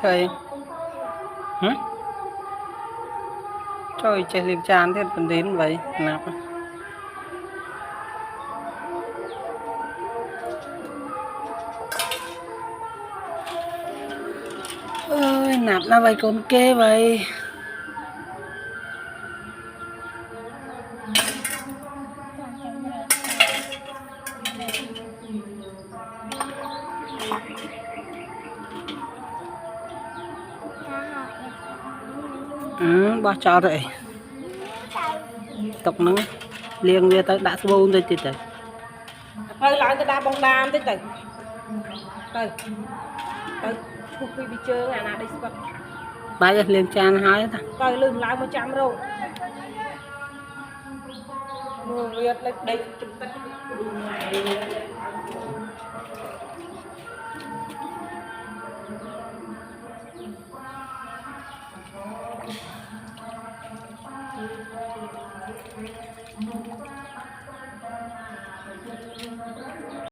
Thầy hử? Trời chơi liệp tràn thế còn đến vậy nạp ơi nạp na vậy con kê vậy bỏ cho rồi tục nó liền về tới đã số tới từ từ hơi lại tới đa bóng đam tới từ từ khu phi bị chơi ngày nào đi sập bây giờ liền tràn hỏi ta coi lưng lại 100 rồi mưa việt lên đây